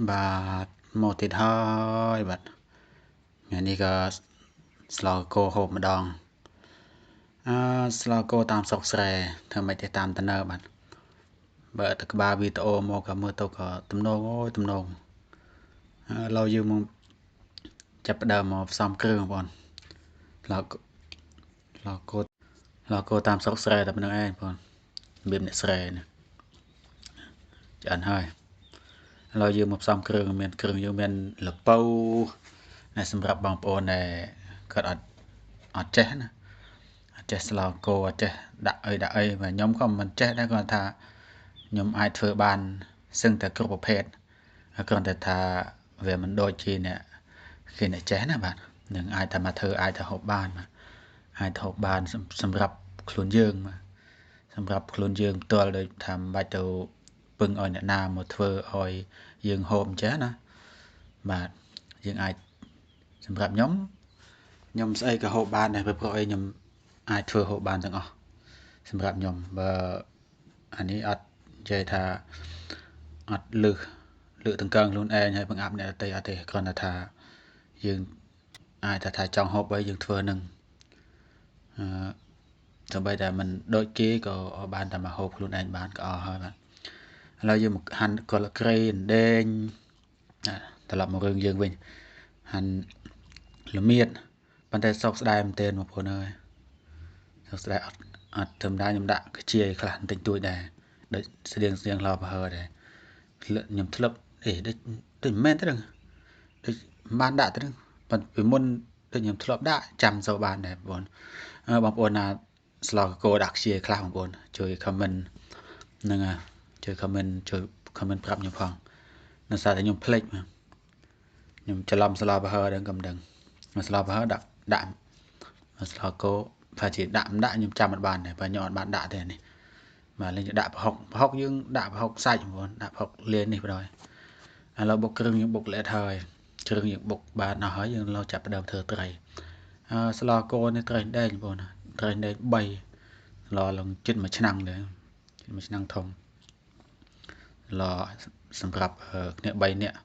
បាទមកទៀតហើយបាទថ្ងៃនេះក៏ស្លគោហូបម្ដងស្លគោតាមស្រុកស្រែធ្វើម៉េចទៅតាមតនើបាទបើតក្បាលវីដេអូមកក៏មើលទៅក៏ទំនងអូយទំនងឥឡូវយើងមកចាប់ផ្ដើមមកផ្សំគ្រឿងបងស្លគោតាមស្រុកស្រែតែប៉ុណ្្នឹងឯងបងរបៀបអ្នកស្រែណាឆ្អិនហើយឥឡូវយើងមកផ្សំគ្រឿងមានគ្រឿងយើងមានល្ពៅសម្រាប់បងប្អូនដែលគាត់អត់ចេះណាអត់ចេះស្លោកគោអត់ចេះដាក់អីបាទខ្ញុំក៏មិនចេះដែរគាត់ថាខ្ញុំអាចធ្វើបានសឹងតែគ្រប់ប្រភេទគ្រាន់តែថាវាមិនដូចជាអ្នកចេះណាបាទនឹងអាចតែមកធ្វើអាចទៅហូបបានបាទអាចទៅហូបបានសម្រាប់ខ្លួនយើងបាទសម្រាប់ខ្លួនយើងផ្ទាល់ដូចថាមិនបាច់ទៅពឹងឲ្យអ្នកណាមកធ្វើឲ្យយើងហូបអញ្ចឹងណាបាទយើងអាចសម្រាប់ខ្ញុំស្អីក៏ហូបបានដែរព្រោះអីខ្ញុំអាចធ្វើហូបបានទាំងអស់សម្រាប់ខ្ញុំបើអានេះអត់និយាយថាអត់លើកតង្កើងខ្លួនឯងហើយបង្អាប់អ្នកដទៃអត់ទេគ្រាន់តែថាយើងអាចថាចង់ហូបអីយើងធ្វើនឹងសូម្បីតែមិនដូចគេក៏បានតែមកហូបខ្លួនឯងបានក៏អស់ហើយបាទឥឡូវយើងមកហាន់កុលក្រេដេងត្រឡប់មករឿងយើងវិញហាន់ល្មៀតប៉ុន្តែសោកស្ដាយមែនទែនបងប្អូនអើយសោកស្ដាយអត់ធម្មតាខ្ញុំដាក់ខ្ជាយខ្លះបន្តិចតួចដែរដូចស្តៀងឡបហើដែរខ្ញុំធ្លាប់ដូចមិនមែនទេដឹងដូចបានដាក់ទៅប៉ុន្តែពីមុនដូចខ្ញុំធ្លាប់ដាក់ចាំសូវបានដែរបងប្អូនណាស្លកគោដាក់ខ្ជាយខ្លះបងប្អូនជួយ comment ហ្នឹងជួយ comment ប្រាប់ខ្ញុំផងនៅសារតែខ្ញុំភ្លេចខ្ញុំច្រឡំស្លបហើដែរក៏មិនដឹងស្លបហើដាក់ស្លគោថាជាដាក់មិនដាក់ខ្ញុំចាំអត់បានដែរបើខ្ញុំអត់បានដាក់ទេនេះបាទលេងដាក់ប្រហុកយើងដាក់ប្រហុកសាច់បងប្អូនដាក់ប្រហុកលាយនេះបណ្ដោយឥឡូវបុកគ្រឿងយើងបុកល្អិតហើយគ្រឿងយើងបុកបានអស់ហើយយើងឡូវចាប់ផ្ដើមធ្វើត្រីស្លគោនេះត្រីដែងបងប្អូនត្រីដែង3ឡឡើងជិតមួយឆ្នាំងដែរជិតមួយឆ្នាំងធំឡសម្រាប់គ្នា3នាក់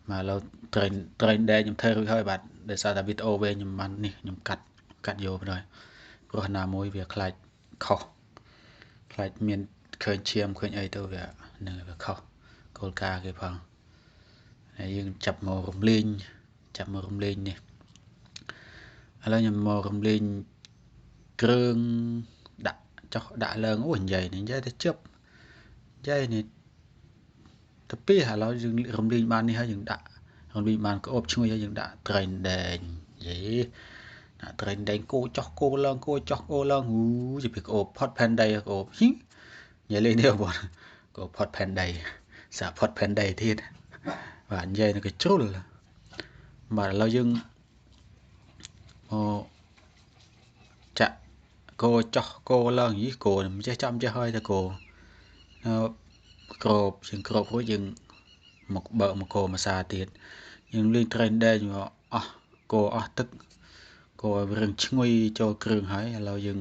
មកឡូវត្រីដែងខ្ញុំធ្វើរួចហើយបាទដោយសារតែវីដេអូវែងខ្ញុំបាននេះខ្ញុំកាត់យកបណ្ដោយព្រោះណាមួយវាខ្លាចខុសខ្លាចមានឃើញឈាមឃើញអីទៅវានឹងវាខុសគោលការណ៍គេផងហើយយើងចាប់មករំលែងនេះឥឡូវខ្ញុំមករំលែងគ្រឿងដាក់ឡើងអូនិយាយទៅជប់និយាយនេះទៅពីឥឡូវយើងរំលែងបាននេះហើយយើងដាក់រំលែងបានក្អូបឈ្ងុយហើយយើងដាក់ត្រីដែងយេដាក់ត្រីដែងគោចោះគោឡើងគោចោះគោឡើងជាពីក្អូបផុតផែនដីក្អូបហ៊ីនិយាយលេងនេះបងក្អូបផុតផែនដីសាផុតផែនដីទៀតបាទនិយាយនឹងក៏ជ្រុលបាទឥឡូវយើងមកចាក់គោចោះគោឡើងយីគោមិនចេះចាំចេះហើយតែគោក្របជាងក្របរួចយើងមកបើកមកគោម្សាទៀតយើងលេងត្រីដែងមកអស់គោអស់ទឹកគោឲ្យរឿងឈ្ងុយចូលគ្រឿងហើយឥឡូវយើង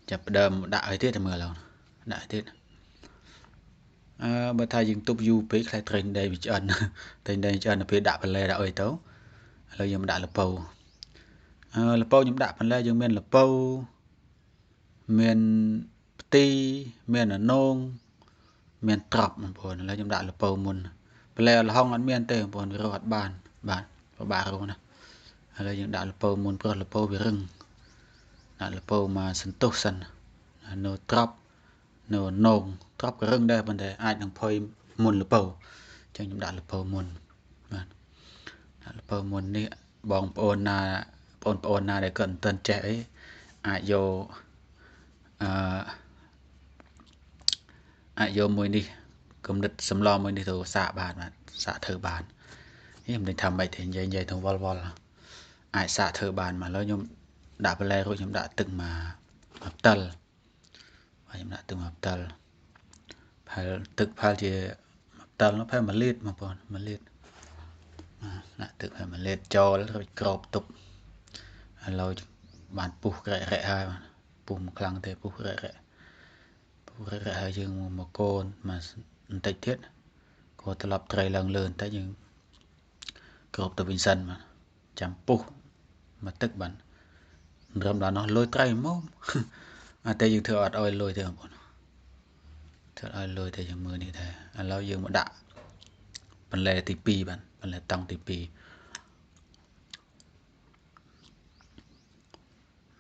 ចាប់ផ្ដើមដាក់ឲ្យទៀតតែមើលឡើងដាក់ទៀតបើថាយើងទុកយូរពេកខ្លាចត្រីដែងវាឆ្អិនត្រីដែងឆ្អិនទៅពេលដាក់បន្លែដាក់អីទៅឥឡូវយើងដាក់ល្ពៅខ្ញុំដាក់បន្លែយើងមានល្ពៅមានផ្ទីមានអនងមានត្រប់បងប្អូនឥឡូវខ្ញុំដាក់ល្ពៅមុនបន្លែល្ហុងអត់មានទេបងប្អូនវារកអត់បានបាទពិបាករកណាឥឡូវយើងដាក់ល្ពៅមុនព្រោះល្ពៅវារឹងដាក់ល្ពៅមកសន្ទុះសិននៅត្រប់នៅអនងត្រប់ក៏រឹងដែរប៉ុន្តែអាចនឹងផុយមុនល្ពៅអញ្ចឹងខ្ញុំដាក់ល្ពៅមុនបាទដាក់ល្ពៅមុននេះបងប្អូនណាដែលគាត់មិនទាន់ចេះអីអាចយកមួយនេះគំនិតសម្លមួយនេះទៅសាកបានបាទសាកធ្វើបានខ្ញុំមិនថាម៉េចទេនិយាយទៅវល់អាចសាកធ្វើបានមកឥឡូវខ្ញុំដាក់បន្លែរួចខ្ញុំដាក់ទឹកមកផ្តិលហើយខ្ញុំដាក់ទឹកមកផ្តិលផាល់ជាផ្តិលនោះផែ1លីត្របងប្អូន1លីត្រដាក់ទឹកឲ្យ1លីត្រចូលរួចក្របទុកឥឡូវបានពុះរែកហើយពុះមិនខ្លាំងទេពុះរែកហើយយើងមកកូនមកបន្តិចទៀត có tập lập trời lần lớn tới nhưng cột từ bình sân mà chăm pu mà tức bắn rầm đó nó lôi trời mông tới nhưng thừa ơi lôi thường thừa ơi lôi thì nhưng mưa này thế lâu dương mà đã bản lệ tí pi bản lệ tăng tí pi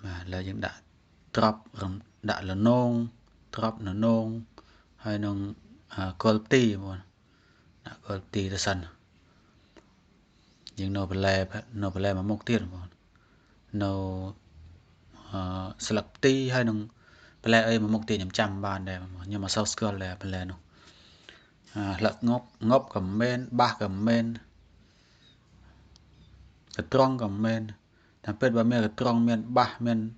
mà là dương đã drop rầm đã là nông drop là nông hay nông quality mà đã quality là sân nhưng nó bản lệ mà mục tiêu mà nó selecti hay nông bản lệ ấy mà mục tiêu nhầm trăm bàn đây nhưng mà sau skill là bản lệ nó lật ngốc comment ba comment cái trong comment thằng pet ba mươi cái trong miền ba miền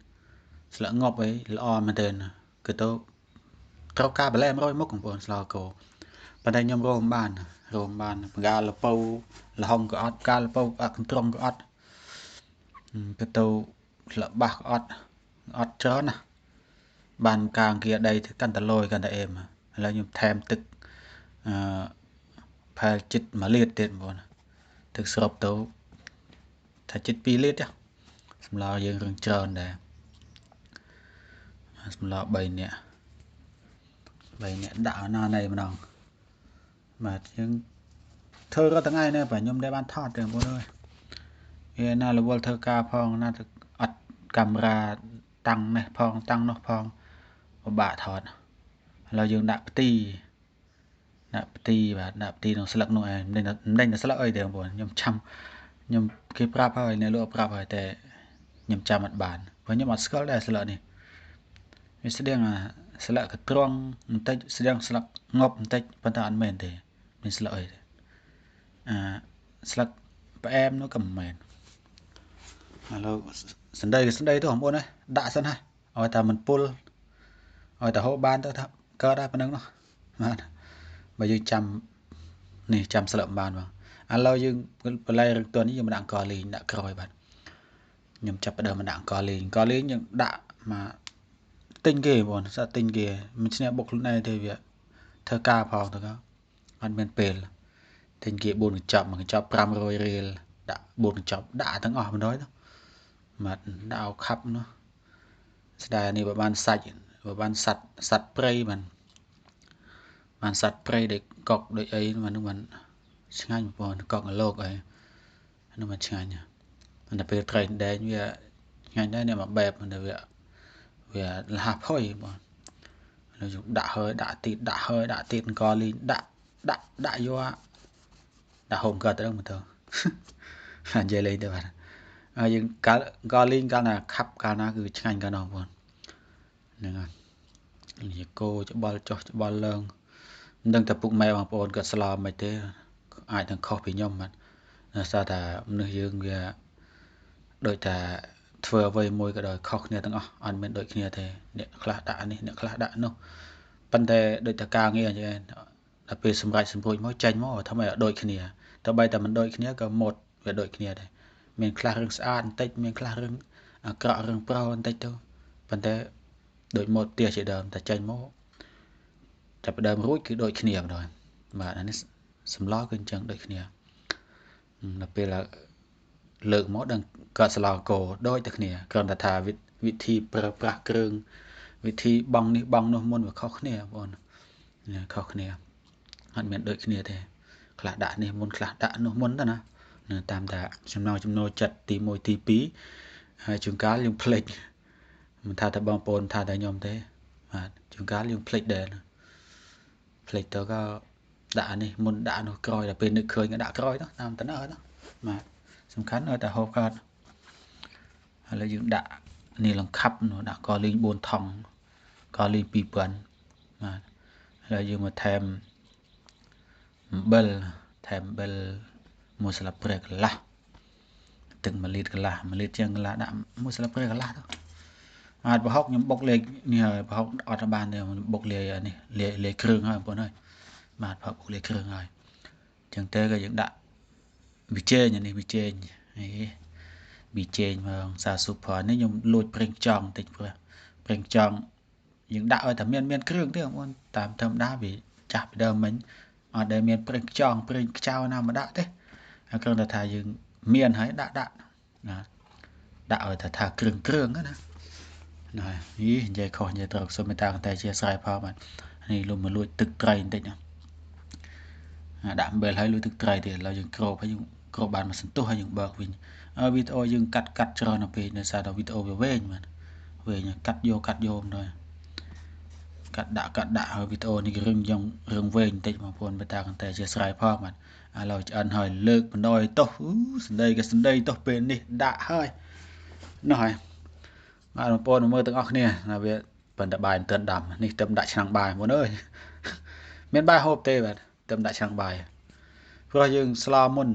lật ngốc ấy lo mà tên cái tao trao cá bản lệ rồi mốcของผมเราก็ปัจจัยยมโรงบ้านกาลเปาละห้องก็อัดกาลเปาอักตรงก็อัดcái tàu là bạc ọt chớ nè bàn càng kia đây thì căn ta lôi căn ta êm là nhung thêm tức phải chích mà liệt tiền bọn thực sộp tàu thay chích pi liệt á lo dương rừng trơn để lo bầy nè đạo na này mà đồng mà nhưng thơ có từng ngày nè phải nhung để ban thọt được bọn ơi hiện nay là vô thơ ca phong na ọt camera tăng này phong tăng nó phong bạ thọt là dương đạp ti và đạp ti nó sලක්នោះឯងមិនស្លឹកអីទេបងប្អូនខ្ញុំចាំខ្ញុំគេប្រាប់ហើយអ្នកលក់ប្រាប់ហើយតែខ្ញុំចាំអត់បានព្រោះខ្ញុំអត់ស្គាល់ដែរស្លឹកនេះវាស្តៀងស្លឹកកត្រង់បន្តិចស្តៀងស្លឹកងប់បន្តិចប៉ុន្តែអត់មែនទេមានស្លឹកអីទេស្លឹកផ្អែមនោះក៏មិនមែនឥឡូវសណ្ដីទៅបងប្អូនដាក់សិនហើយឲ្យតែមិនពុលឲ្យតែហូបបានទៅថាកើតដែរប៉ុណ្្នឹងនោះបាទបើយើងចាំនេះចាំស្លឹកបានបងឥឡូវយើងបន្លែរឹងទន់នេះយើងមកដាក់អង្គលេងដាក់ក្រោយបាទខ្ញុំចាប់ផ្ដើមមកដាក់អង្គលេងយើងដាក់មកទិញគេបងសាទិញគេមិនឈ្នះបុកខ្លួនឯងទេវាធ្វើការផងទៅអត់មានពេលទិញគេ4កញ្ចប់មួយកញ្ចប់500រៀលដាក់4កញ្ចប់ដាក់ទាំងអស់100ទៅមកដាក់ឲ្យខាប់នោះស្ដាយនេះបើបានសាច់បើបានសัตว์ព្រៃបានសัตว์ព្រៃដែលកុកដូចអីมันនឹងมันឆ្ងាញ់បងប្អូនកុកលោកអីនោះมันឆ្ងាញ់តែពេលត្រីដែងវាឆ្ងាញ់ដែរនេះមកបែបតែវាលះផុយបងហើយយើងដាក់ហើយដាក់ទៀតអង្គលីងដាក់យកដាក់ហូមកើតទៅមើលទៅនិយាយលេងទៅបាទហើយយើងកាលអង្គលីងកាលណាខាប់កាលណាគឺឆ្ងាញ់កាលនោះបងហ្នឹងហើយនិយាយគោច្បល់ចុះច្បល់ឡើងមិនដឹងតែពុកម៉ែបងប្អូនគាត់ស្លមិនទេអាចនឹងខុសពីខ្ញុំបាទដោយសារតែមនុស្សយើងវាដូចតែធ្វើអ្វីមួយក៏ដោយខុសគ្នាទាំងអស់អត់មានដូចគ្នាទេអ្នកខ្លះដាក់នេះអ្នកខ្លះដាក់នោះប៉ុន្តែដូចតែការងារអញ្ចឹងដល់ពេលសម្រាប់សម្រួចមកចាញ់មកធ្វើឲ្យដូចគ្នាតែបីតែមិនដូចគ្នាក៏ម៉ូដវាដូចគ្នាដែរមានខ្លះរឿងស្អាតបន្តិចមានខ្លះរឿងអាក្រក់រឿងប្រោបន្តិចទៅប៉ុន្តែដូចម៉ូដផ្ទះជាដើមតែចាញ់មកចាប់ដើមរួចគឺដូចគ្នាម្ដងបាទអានេះសម្លគឺអញ្ចឹងដូចគ្នាដល់ពេលលើកមកដឹងគាត់ស្លោកោដូចតែគ្នាគ្រាន់តែថាវិធីប្រើប្រាស់គ្រឿងវិធីបង់នេះបង់នោះមុនវាខុសគ្នាបងខុសគ្នាអត់មានដូចគ្នាទេខ្លះដាក់នេះមុនខ្លះដាក់នោះមុនទៅណាតាមតែចំណូលចិត្តទី1ទី2ហើយជួនកាលយើងភ្លេចមិនថាតែបងប្អូនថាតែខ្ញុំទេបាទជួនកាលយើងភ្លេចដែរភ្លេចទៅក៏ដាក់នេះមុនដាក់នោះក្រោយដល់ពេលនឹកឃើញក៏ដាក់ក្រោយទៅតាមតំណើទៅបាទសំខាន់ឲ្យតែហូបកើតឥឡូវយើងដាក់នេះលង្ខាប់នោះដាក់កលីង4ថង់កលីង2000បាទឥឡូវយើងមកថែមអំបិល1ស្លាបព្រាកន្លះទឹក1លីត្រកន្លះ1លីត្រជាងកន្លះដាក់1ស្លាបព្រាកន្លះទៅអាចប្រហុកខ្ញុំបុកលាយនេះហើយប្រហុកអត់បានទេបុកលាយនេះលាយគ្រឿងហើយបងប្អូនហើយបាទប្រហុកបុកលាយគ្រឿងហើយអញ្ចឹងទៅក៏យើងដាក់ប៊ីចេងនេះប៊ីចេងមកសាស៊ូផនេះខ្ញុំលួចប្រេងចង់បន្តិចព្រោះប្រេងចង់យើងដាក់ឲ្យតែមានគ្រឿងទេបងប្អូនតាមធម្មតាវាចាស់ពីដើមមិញ ở đây miền prinh chong prinh chao nào mà đã thế cơn là thà dừng miền hay đã ở thà krương á nè rồi ý vậy khỏi vậy tôi số mấy ta tay chia sẻ phao mà này luôn mà lui thực train đấy nhá đạm bền hay lui thực train thì là dừng crop hay dừng crop bàn mà sân tu hay dừng bờ vì video dừng cắt cho nó về nên sao đó video về mà về nhá cắt vô rồi cắt đã ở video này rừng về tí mà phone người ta còn tay chia sẻ phao màเราจะอันหอยเลิกมันน้อยโตสันใดกับสันใดโตเป็นนี่ด่าเฮ้ยน้อยมาปนมือตั้งออกเนี่ยนะเว้ยเป็นตะบายเตือนดำนี่เติมด่าช่างบายหมดเลยเมียนบายโฮปเต้แบบเติมด่าช่างบายเพื่อยังสลามุน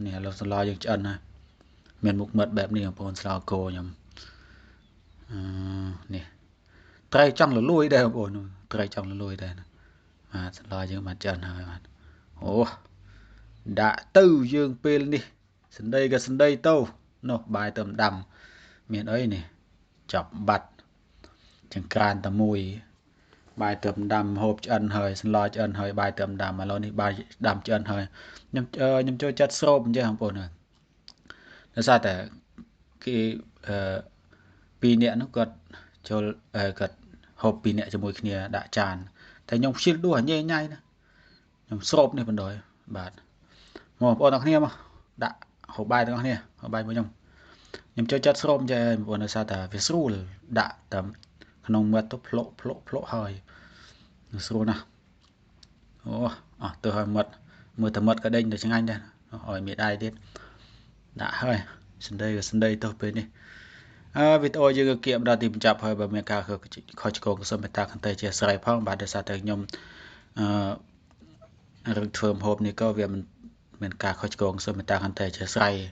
เนี่ยเราสลายังจะอันนะเมียนมุกเมดแบบนี้ของปนสลาโกยนี่ไตรจังหรือลุยได้ของปนไตรจังหรือลุยได้นะมาสลายังมาจะอันหอยมันโอ้đã tư dương pin đi sân đây tâu nộp bài tầm đầm miền ấy nè chọc bạch chẳng can tầm mùi bài tầm đầm hộp chân hơi sân lo chân hơi bài tầm đầm mà lo đi bài đầm chân hơi nhầm cho chất xôm chứ không buồn rồi nó saoแต่ปีเนี้ยnó gật cho gật hộpปีเนี้ยcho mùi kia đã tràn thấy nhông xịt đùa nhẹ nhai nè nhông xôm này phần đồi bạt một bọn nó kia mà đã hộp bài đó kia hộp bài với nhung chơi chất xôm chơi bọn nó sao ta việc sưu đã tầm nông mật tốt lộ hơi sưu nào ô từ hồi mật tầm mật cái đây để tiếng Anh đây hỏi miệt ai biết đã hơi sân đây tôi bên đi video chưa kiệm ra tìm chập hơi bà mẹ cả khỏi chỉ có sớm ta kan tay chia sẻ phong bà để sao tới nhung rừng thường hộp này có việc mình cả khỏi còn sớm ta kan tay chia sẻ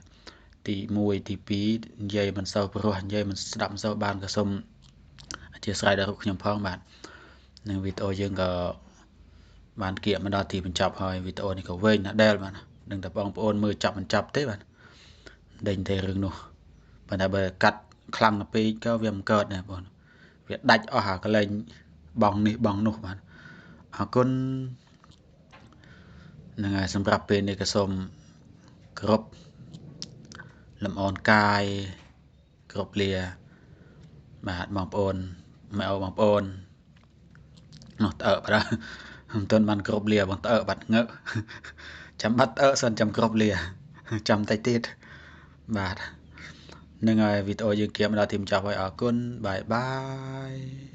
ទី1ទី2និយាយមិនសូវព្រោះនិយាយមិនស្ដាប់មិនសូវបានក៏សូមអធិស្ឋានដល់ខ្ញុំផងបាទនឹងវីដេអូយើងក៏បានគៀកមកដល់ទីបញ្ចប់ហើយវីដេអូនេះក៏វែងណាស់ដែរបាទនឹងតែបងប្អូនមើលចាប់មិនចាប់ទេបាទដេញតែរឿងនោះប៉ុន្តែបើកាត់ខ្លាំងទៅពេកក៏វាមិនកើតដែរបងវាដាច់អស់អាកលែងបងនេះបងនោះបាទអរគុណនឹងហើយសម្រាប់ពេលនេះក៏សូមគោរពលំអរកាយគ្រប់លាបាទបងប្អូនម៉ែអូបងប្អូននោះតើបាទមិនទាន់បានគ្រប់លាបងតើបាត់ងើចាំបាត់តើសិនចាំគ្រប់លាចាំតែទៀតបាទនឹងហើយវីដេអូយើងគៀមដល់ទីបញ្ចប់ហើយអរគុណបាយបាយ